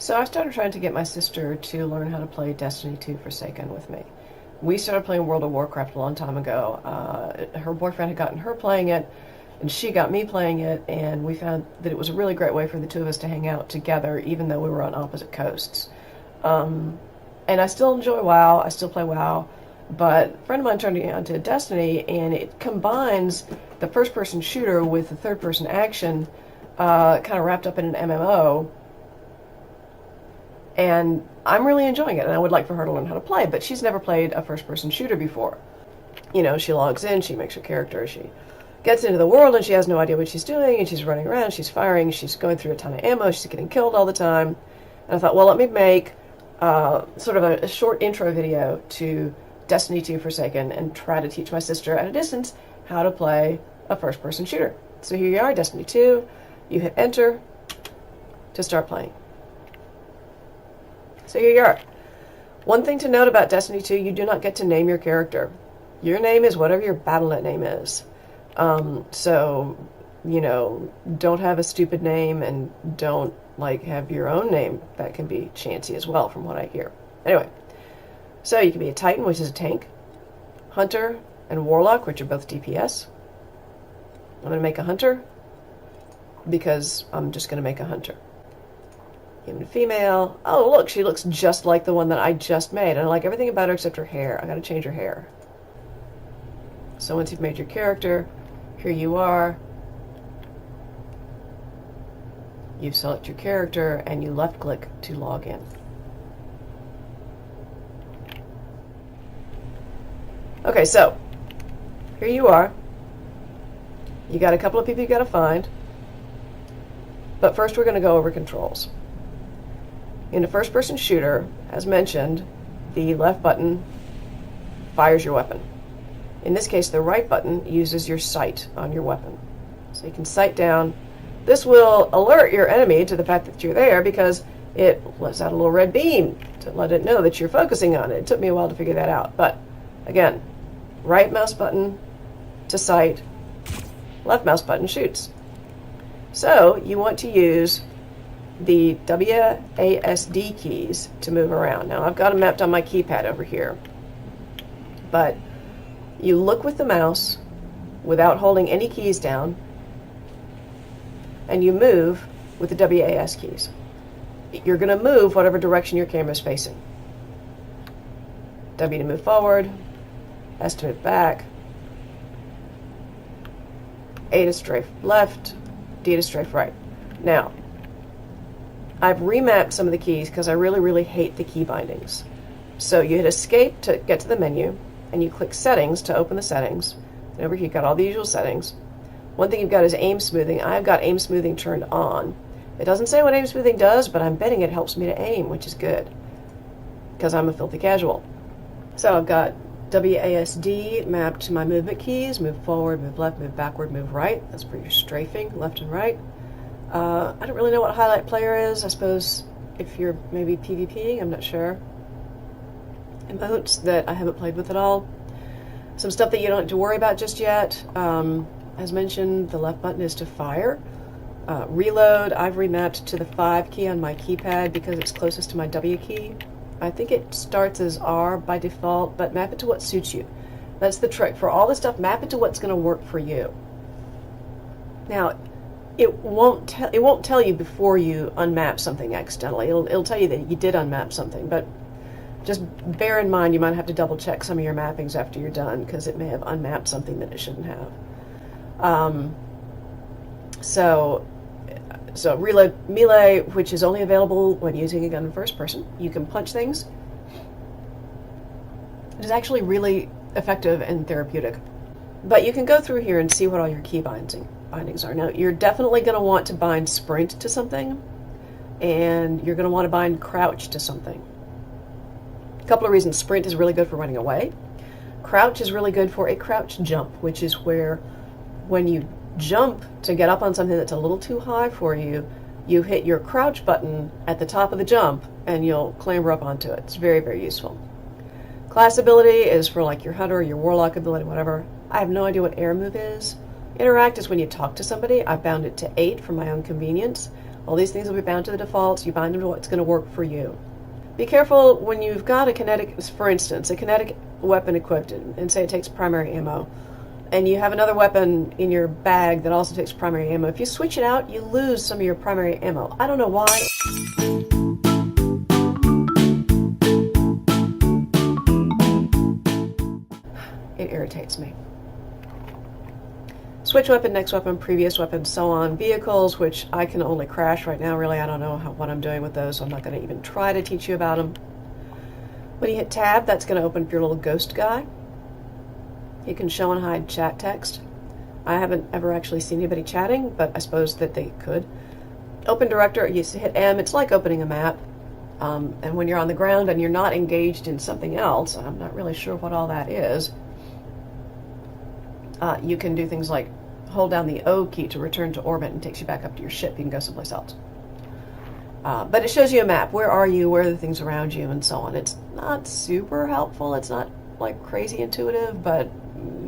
So I started trying to get my sister to learn how to play Destiny 2 Forsaken with me. We started playing World of Warcraft a long time ago. Her boyfriend had gotten her playing it, and she got me playing it, and we found that it was a really great way for the two of us to hang out together, even though we were on opposite coasts. And I still enjoy WoW, I still play WoW, but a friend of mine turned me on to Destiny, and it combines the first-person shooter with the third-person action, kind of wrapped up in an MMO. And I'm really enjoying it, and I would like for her to learn how to play, but she's never played a first-person shooter before. You know, she logs in, she makes her character, she gets into the world, and she has no idea what she's doing, and she's running around, she's firing, she's going through a ton of ammo, she's getting killed all the time. And I thought, well, let me make sort of a short intro video to Destiny 2 Forsaken and try to teach my sister at a distance how to play a first-person shooter. So here you are, Destiny 2, you hit enter to start playing. So here you are. One thing to note about Destiny 2, you do not get to name your character. Your name is whatever your Battle.net name is. So, you know, don't have a stupid name and don't, have your own name. That can be chancy as well, from what I hear. Anyway, so you can be a Titan, which is a tank, Hunter, and Warlock, which are both DPS. I'm going to make a Hunter because I'm just going to make a Hunter. Human female. Oh, look, she looks just like the one that I just made. And I like everything about her except her hair. I gotta change her hair. So once you've made your character, here you are. You select your character and you left click to log in. Okay, so here you are. You got a couple of people you gotta find. But first we're gonna go over controls. In a first-person shooter, as mentioned, the left button fires your weapon. In this case, the right button uses your sight on your weapon. So you can sight down. This will alert your enemy to the fact that you're there because it lets out a little red beam to let it know that you're focusing on it. It took me a while to figure that out. But again, right mouse button to sight, left mouse button shoots. So you want to use the WASD keys to move around. Now I've got them mapped on my keypad over here, but you look with the mouse without holding any keys down, and you move with the WAS keys. You're going to move whatever direction your camera is facing. W to move forward, S to move back, A to strafe left, D to strafe right. Now, I've remapped some of the keys because I really, really hate the key bindings. So you hit escape to get to the menu, and you click settings to open the settings. And over here you've got all the usual settings. One thing you've got is aim smoothing. I've got aim smoothing turned on. It doesn't say what aim smoothing does, but I'm betting it helps me to aim, which is good, because I'm a filthy casual. So I've got WASD mapped to my movement keys. Move forward, move left, move backward, move right. That's for your strafing, left and right. I don't really know what highlight player is. I suppose if you're maybe PvPing, I'm not sure. Emotes that I haven't played with at all. Some stuff that you don't have to worry about just yet. As mentioned, the left button is to fire. Reload, I've remapped to the 5 key on my keypad because it's closest to my W key. I think it starts as R by default, but map it to what suits you. That's the trick. For all this stuff, map it to what's going to work for you. Now, it won't tell you before you unmap something accidentally. It'll tell you that you did unmap something, but just bear in mind you might have to double check some of your mappings after you're done because it may have unmapped something that it shouldn't have. So reload melee, which is only available when using a gun in first person. You can punch things. It is actually really effective and therapeutic. But you can go through here and see what all your key bindings are. Now, you're definitely going to want to bind sprint to something, and you're going to want to bind crouch to something. A couple of reasons. Sprint is really good for running away. Crouch is really good for a crouch jump, which is where when you jump to get up on something that's a little too high for you, you hit your crouch button at the top of the jump and you'll clamber up onto it. It's very, very useful. Class ability is for like your hunter, your warlock ability, whatever. I have no idea what air move is. Interact is when you talk to somebody. I've bound it to 8 for my own convenience. All these things will be bound to the defaults. You bind them to what's going to work for you. Be careful when you've got a kinetic, for instance, a kinetic weapon equipped, and say it takes primary ammo, and you have another weapon in your bag that also takes primary ammo. If you switch it out, you lose some of your primary ammo. I don't know why. It irritates me. Switch weapon, next weapon, previous weapon, so on. Vehicles, which I can only crash right now, really. I don't know what I'm doing with those, so I'm not going to even try to teach you about them. When you hit tab, that's going to open up your little ghost guy. You can show and hide chat text. I haven't ever actually seen anybody chatting, but I suppose that they could. Open director, you hit M, it's like opening a map. And when you're on the ground and you're not engaged in something else, I'm not really sure what all that is, you can do things like hold down the O key to return to orbit and takes you back up to your ship. You can go someplace else. But it shows you a map. Where are you? Where are the things around you? And so on. It's not super helpful. It's not like crazy intuitive, but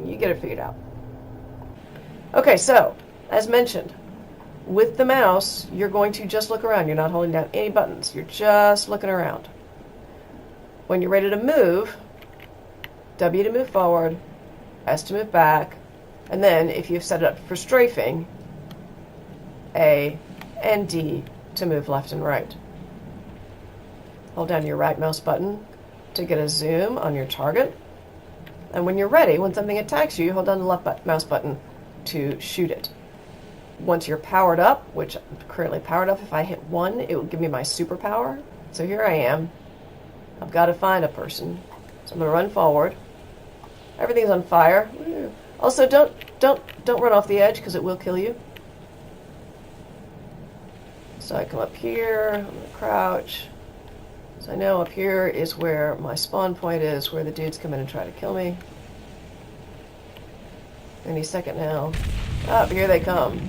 you get it figured out. Okay, so as mentioned, with the mouse, you're going to just look around. You're not holding down any buttons. You're just looking around. When you're ready to move, W to move forward, S to move back, and then if you've set it up for strafing, A and D to move left and right. Hold down your right mouse button to get a zoom on your target. And when you're ready, when something attacks you, hold down the left mouse button to shoot it. Once you're powered up, which I'm currently powered up, if I hit 1, it will give me my superpower. So here I am. I've got to find a person. So I'm going to run forward. Everything's on fire. Also, don't run off the edge because it will kill you. So I come up here, I'm going to crouch. So I know up here is where my spawn point is, where the dudes come in and try to kill me. Any second now. Up, here they come.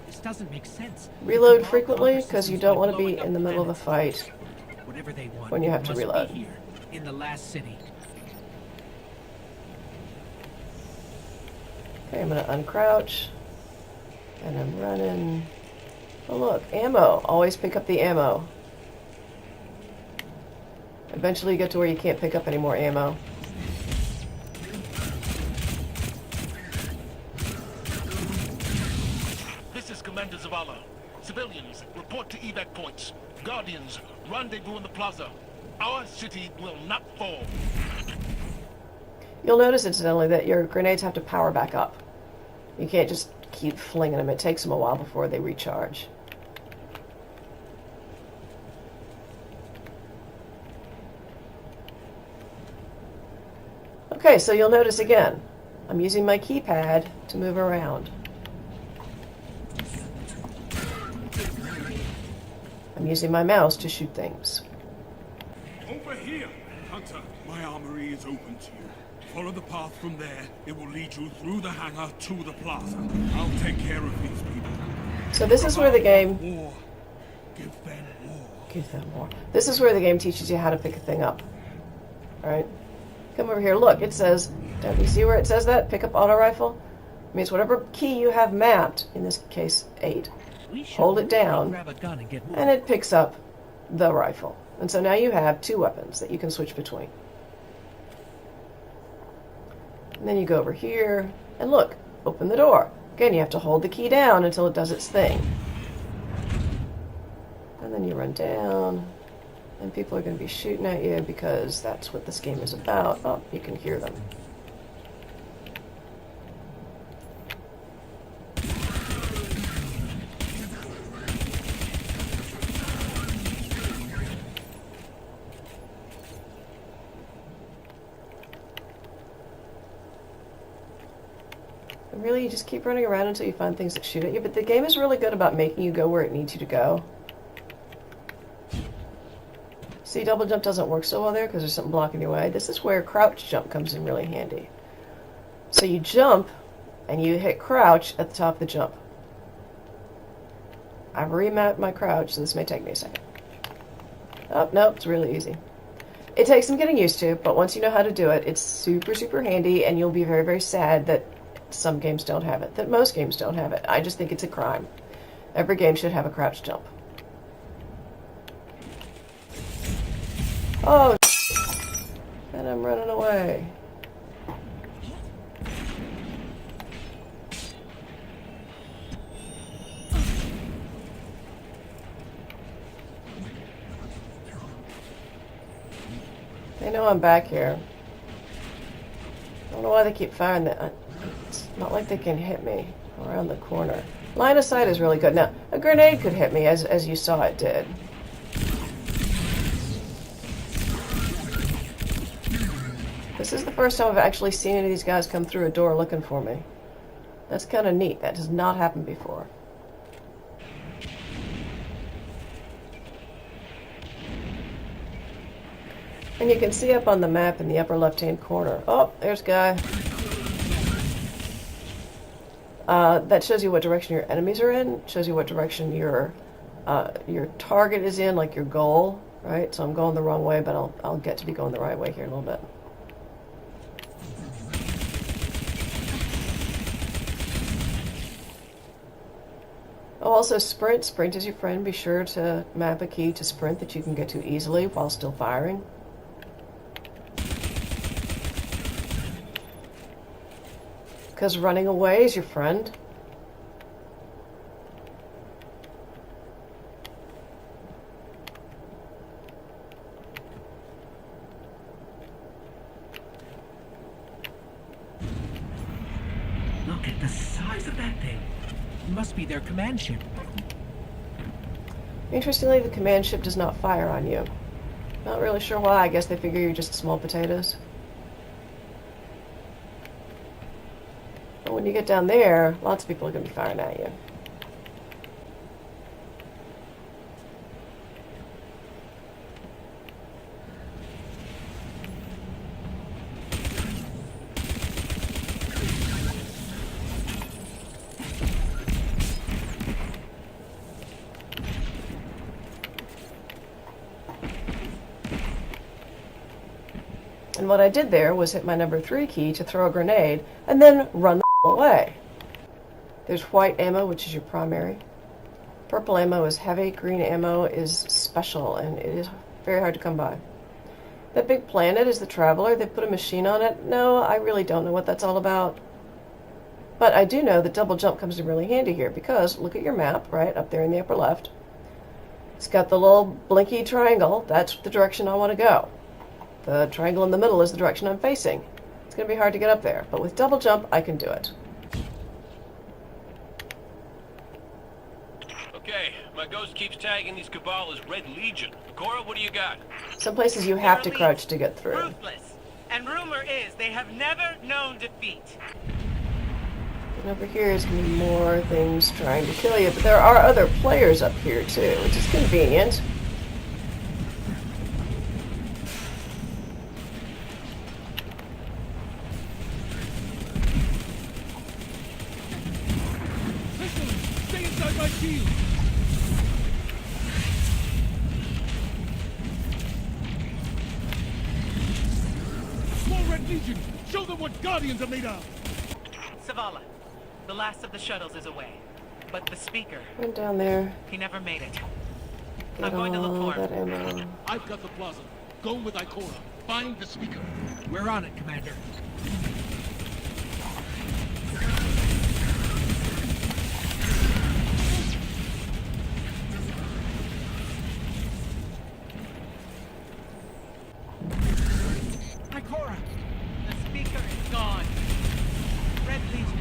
This doesn't make sense. Reload frequently because you don't want to be in the middle of a fight when you have to reload. In the last city. Okay, I'm going to uncrouch, and I'm running. Oh look, ammo. Always pick up the ammo. Eventually you get to where you can't pick up any more ammo. This is Commander Zavala. Civilians, report to evac points. Guardians, rendezvous in the plaza. Our city will not fall. You'll notice, incidentally, that your grenades have to power back up. You can't just keep flinging them. It takes them a while before they recharge. Okay, so you'll notice again, I'm using my keypad to move around. I'm using my mouse to shoot things. Over here, Hunter. My armory is open to you. Follow the path from there. It will lead you through the hangar to the plaza. I'll take care of these people. So this is where the game... War. Give them war. Give them more. This is where the game teaches you how to pick a thing up. Alright? Come over here. Look, it says... Don't you see where it says that? Pick up auto rifle? It means whatever key you have mapped, in this case 8, hold it down, and it picks up the rifle. And so now you have 2 weapons that you can switch between. And then you go over here, and look, open the door. Again, you have to hold the key down until it does its thing. And then you run down, and people are going to be shooting at you because that's what this game is about. Oh, you can hear them. Really, you just keep running around until you find things that shoot at you, but the game is really good about making you go where it needs you to go. See, double jump doesn't work so well there because there's something blocking your way. This is where crouch jump comes in really handy. So you jump, and you hit crouch at the top of the jump. I've remapped my crouch, so this may take me a second. Oh, no, it's really easy. It takes some getting used to, but once you know how to do it, it's super, super handy, and you'll be very, very sad that some games don't have it, that most games don't have it. I just think it's a crime. Every game should have a crouch jump. Oh, and I'm running away. They know I'm back here. I don't know why they keep firing that. It's not like they can hit me around the corner. Line of sight is really good. Now, a grenade could hit me, as you saw it did. This is the first time I've actually seen any of these guys come through a door looking for me. That's kind of neat. That has not happened before. And you can see up on the map in the upper left-hand corner. Oh, there's a guy. That shows you what direction your enemies are in. Shows you what direction your target is in, like your goal, right? So I'm going the wrong way, but I'll get to be going the right way here in a little bit. Oh, also sprint. Sprint is your friend. Be sure to map a key to sprint that you can get to easily while still firing. Because running away is your friend. Look at the size of that thing. It must be their command ship. Interestingly, the command ship does not fire on you. Not really sure why. I guess they figure you're just small potatoes. But when you get down there, lots of people are going to be firing at you. And what I did there was hit my number 3 key to throw a grenade and then run the away. There's white ammo, which is your primary. Purple ammo is heavy. Green ammo is special, and it is very hard to come by. That big planet is the Traveler. They put a machine on it. No, I really don't know what that's all about. But I do know that double jump comes in really handy here because look at your map, right, up there in the upper left. It's got the little blinky triangle. That's the direction I want to go. The triangle in the middle is the direction I'm facing. It's going to be hard to get up there, but with double jump, I can do it. Okay, my ghost keeps tagging these Cabal as Red Legion. Cora, what do you got? Some places you have to crouch to get through. Ruthless. And rumor is they have never known defeat. And over here is going to be more things trying to kill you, but there are other players up here too, which is convenient. Stay inside my shield! Small Red Legion! Show them what Guardians are made of! Zavala, the last of the shuttles is away. But the speaker, Went down there. he never made it. Get I'm going to look all for him. that ammo. I've got the plaza. Go with Ikora. Find the speaker. We're on it, Commander. Ikora, the speaker is gone. Red Legion,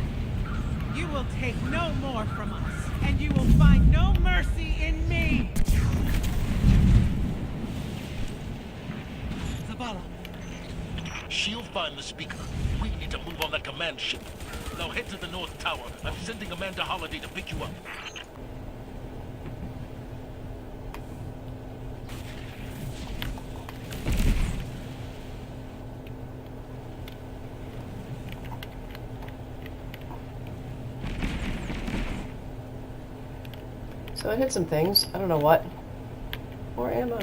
you will take no more from us, and you will find no mercy in me. Zavala, She'll find the speaker. We need to move on that command ship. Now head to the North Tower. I'm sending Amanda Holiday to pick you up. So I hit some things. I don't know what. More ammo.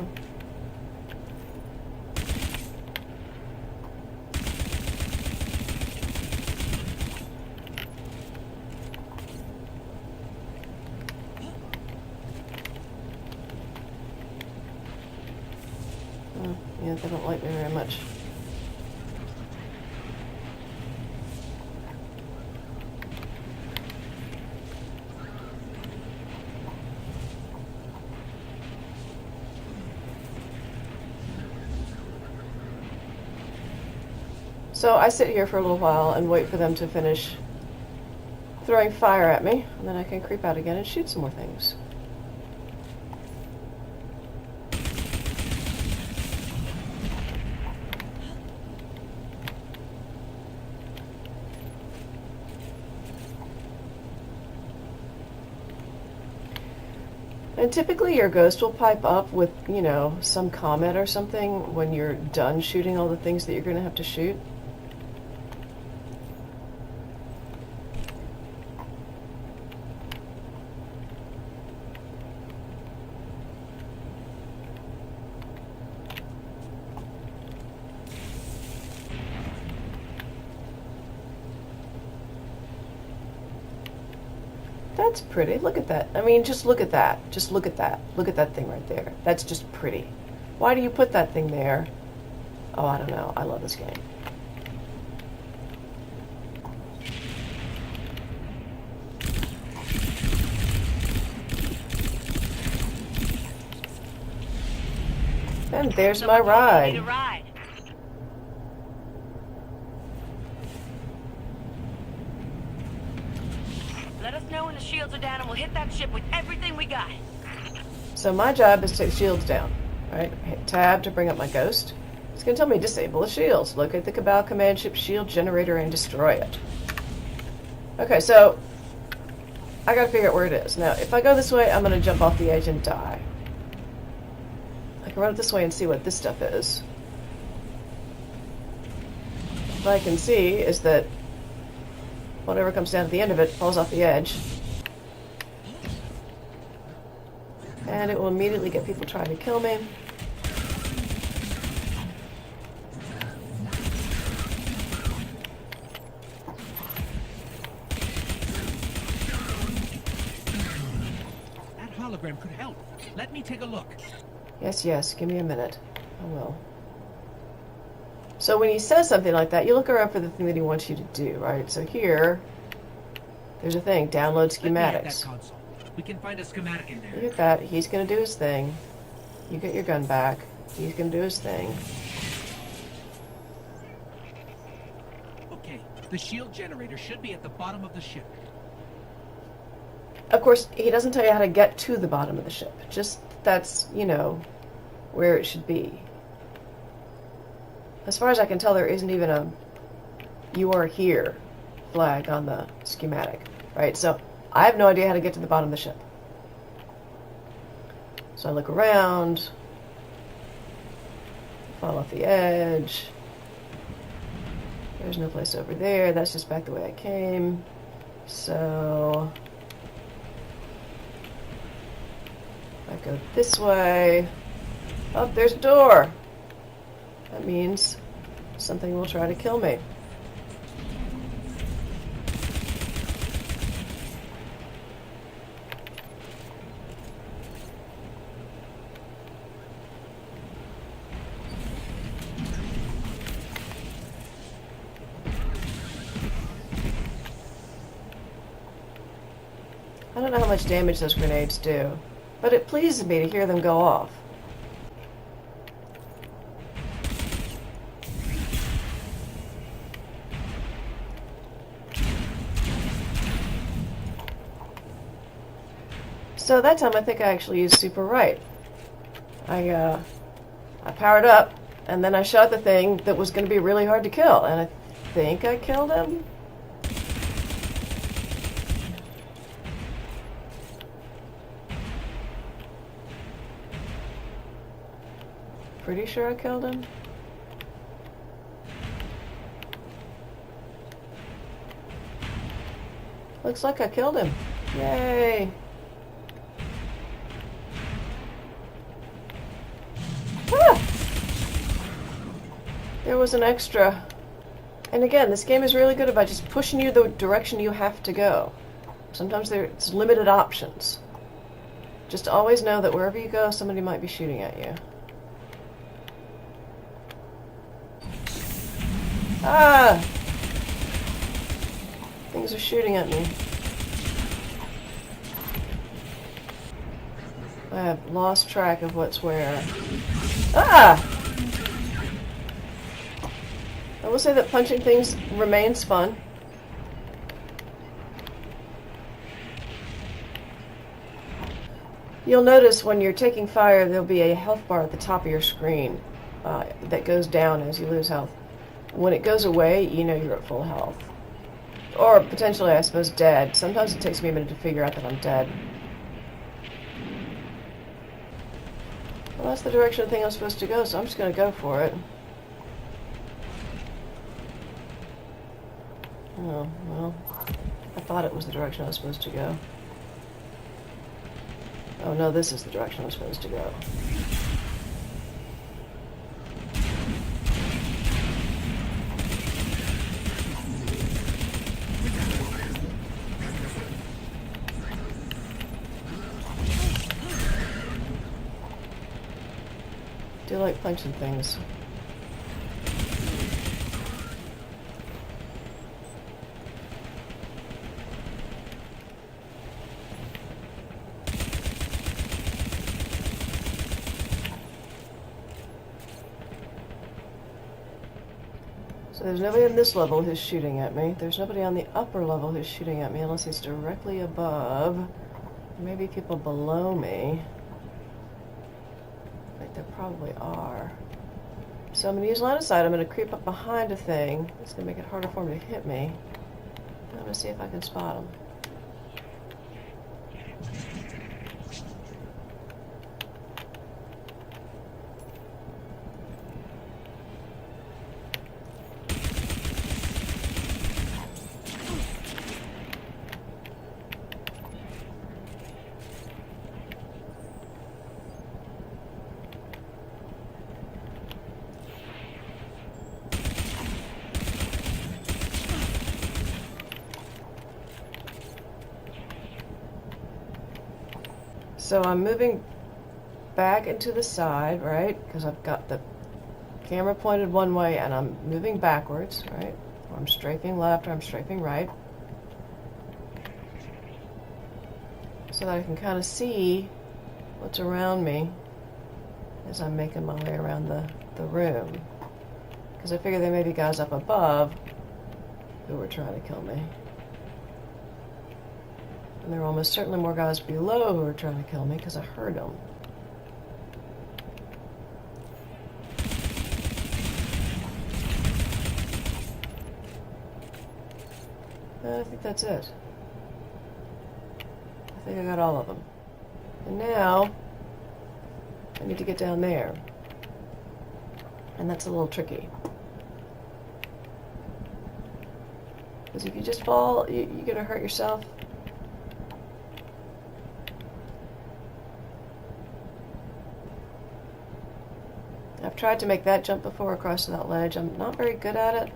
think they don't like me very much. So I sit here for a little while and wait for them to finish throwing fire at me, and then I can creep out again and shoot some more things. And typically your ghost will pipe up with, you know, some comment or something when you're done shooting all the things that you're going to have to shoot. That's pretty. Look at that. I mean, just look at that. Just look at that. Look at that thing right there. That's just pretty. Why do you put that thing there? Oh, I don't know. I love this game. And there's my ride. Let us know when the shields are down and we'll hit that ship with everything we got. So my job is to take the shields down. Right? Hit tab to bring up my ghost. It's going to tell me disable the shields. Locate the Cabal command ship shield generator and destroy it. Okay, so I got to figure out where it is. Now, if I go this way, I'm going to jump off the edge and die. I can run it this way and see what this stuff is. What I can see is that whatever comes down at the end of it falls off the edge. And it will immediately get people trying to kill me. That hologram could help. Let me take a look. Yes, yes, give me a minute. I will. So when he says something like that, you look around for the thing that he wants you to do, right? So here, there's a thing, download Let me hit that schematics. console. We can find a schematic in You there. get that, he's gonna do his thing. You get your gun back. He's gonna do his thing. Okay, the shield generator should be at the bottom of the ship. Of course, he doesn't tell you how to get to the bottom of the ship. Just that's, you know, where it should be. As far as I can tell, there isn't even a "you are here" flag on the schematic, right? So I have no idea how to get to the bottom of the ship. So I look around, fall off the edge. There's no place over there. That's just back the way I came. So I go this way. Oh, there's a door. That means something will try to kill me. I don't know how much damage those grenades do, but it pleases me to hear them go off. So that time I think I actually used super right. I powered up, and then I shot the thing that was going to be really hard to kill, and I think I killed him? Pretty sure I killed him. Looks like I killed him. Yay! Ah! There was an extra. And again, this game is really good about just pushing you the direction you have to go. Sometimes there's limited options. Just always know that wherever you go, somebody might be shooting at you. Ah! Things are shooting at me. I have lost track of what's where. Ah! I will say that punching things remains fun. You'll notice when you're taking fire, there'll be a health bar at the top of your screen that goes down as you lose health. When it goes away, you know you're at full health. Or potentially, I suppose, dead. Sometimes it takes me a minute to figure out that I'm dead. Well, that's the direction I think I'm supposed to go, so I'm just going to go for it. Oh, well, I thought it was the direction I was supposed to go. Oh no, this is the direction I'm supposed to go. Do like punching things. So there's nobody on this level who's shooting at me. There's nobody on the upper level who's shooting at me unless he's directly above. Maybe people below me. Like there probably are. So I'm going to use line of sight. I'm going to creep up behind a thing. It's going to make it harder for him to hit me. I'm going to see if I can spot him. So I'm moving back into the side, right? Because I've got the camera pointed one way and I'm moving backwards, right? Or I'm strafing left or I'm strafing right. So that I can kind of see what's around me as I'm making my way around the room. Because I figure there may be guys up above who are trying to kill me. And there are almost certainly more guys below who are trying to kill me because I heard them. I think that's it. I think I got all of them. And now, I need to get down there. And that's a little tricky. Because if you just fall, you're going to hurt yourself. I've tried to make that jump before across that ledge. I'm not very good at it.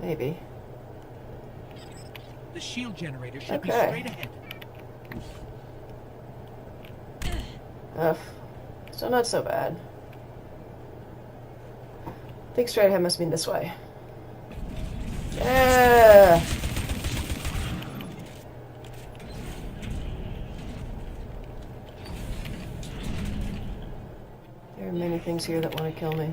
Maybe. The shield generator should be Okay. straight ahead. Ugh. Still not so bad. I think straight ahead must mean this way. Yeah! There are many things here that want to kill me.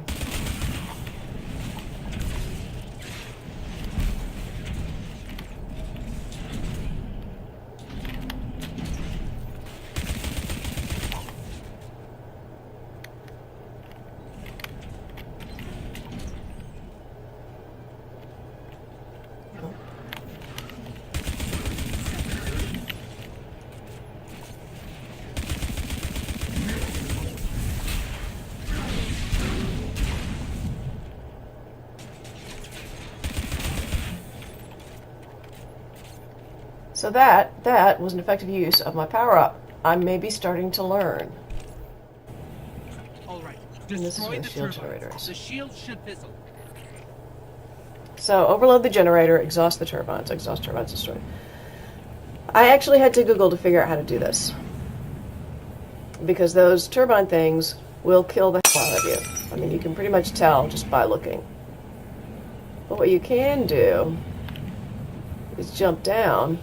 So that was an effective use of my power-up. I may be starting to learn. All right, And this is destroy where the the shield turbines. generator is. The shield should fizzle. So overload the generator, exhaust the turbines, destroyed. I actually had to Google to figure out how to do this. because those turbine things will kill the hell out of you. I mean, you can pretty much tell just by looking. But what you can do is jump down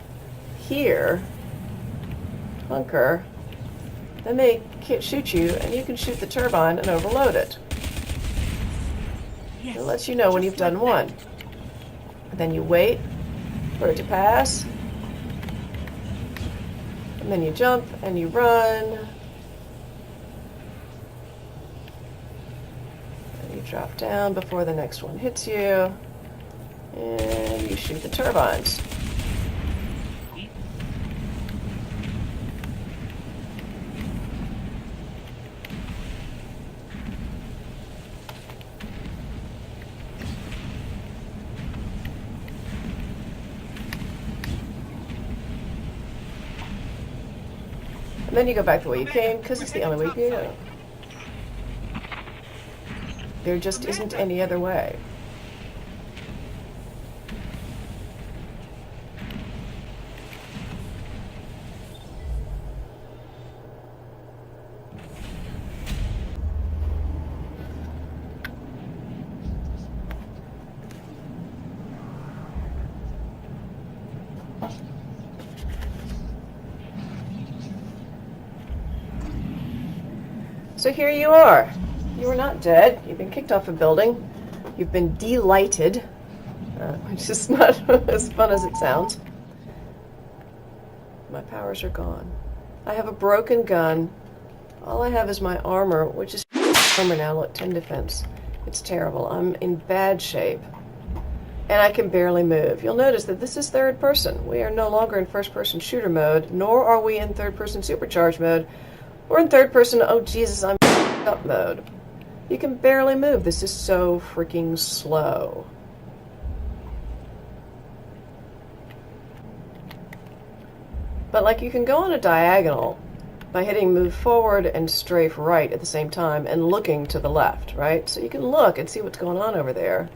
here, hunker, then they can't shoot you, and you can shoot the turbine and overload it. Yes, It lets you know when you've done one. And then you wait for it to pass, and then you jump and you run, and you drop down before the next one hits you, and you shoot the turbines. And then you go back the way you came, because it's the only way you can go. There just isn't any other way. So here you are. You are not dead. You've been kicked off a building. You've been delighted, which is not as fun as it sounds. My powers are gone. I have a broken gun. All I have is my armor, which is armor now. Look, 10 defense. It's terrible. I'm in bad shape. And I can barely move. You'll notice that this is third person. We are no longer in first person shooter mode, nor are we in third person supercharged mode. We're in third person, oh Jesus, I'm up mode. You can barely move. This is so freaking slow. But like you can go on a diagonal by hitting move forward and strafe right at the same time and looking to the left, right? So you can look and see what's going on over there.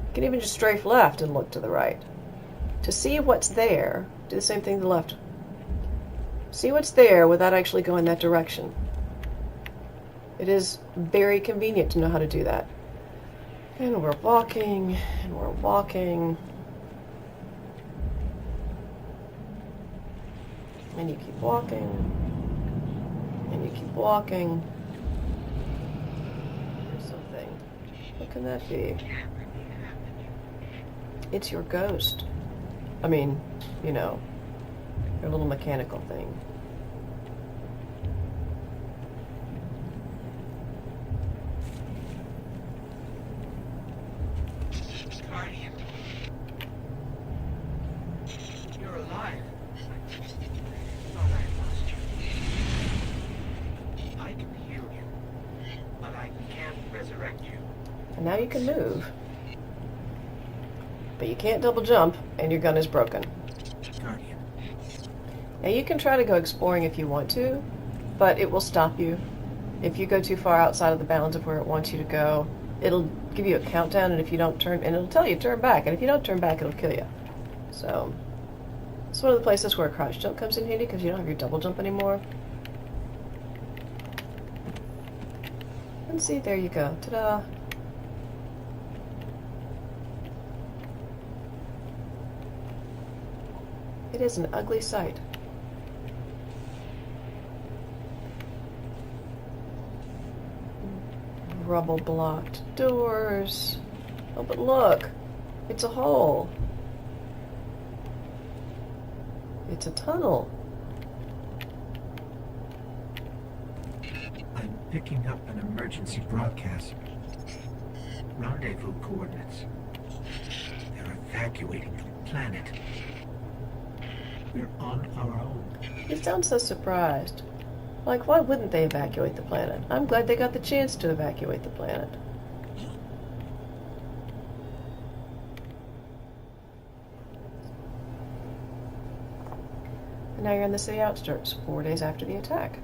You can even just strafe left and look to the right. To see what's there, do the same thing to the left. See what's there without actually going that direction. It is very convenient to know how to do that. And we're walking, and we're walking. And you keep walking. And you keep walking. There's something. What can that be? It's your ghost. I mean, you know, your little mechanical thing. Guardian. You're alive. Thought I lost you. I can heal you, but I can't resurrect you. And now you can move. But you can't double jump, and your gun is broken. Guardian. Now you can try to go exploring if you want to, but it will stop you. If you go too far outside of the bounds of where it wants you to go, it'll give you a countdown, and if you don't turn, and it'll tell you turn back, and if you don't turn back, it'll kill you. So, it's one of the places where a crouch jump comes in handy, because you don't have your double jump anymore. And see, there you go. Ta-da! It is an ugly sight. Rubble blocked doors. Oh, but look, it's a hole. It's a tunnel. I'm picking up an emergency broadcast. Rendezvous coordinates. They're evacuating the planet. We're on our own. You sound so surprised. Like, why wouldn't they evacuate the planet? I'm glad they got the chance to evacuate the planet. And now you're in the city outskirts, 4 days after the attack.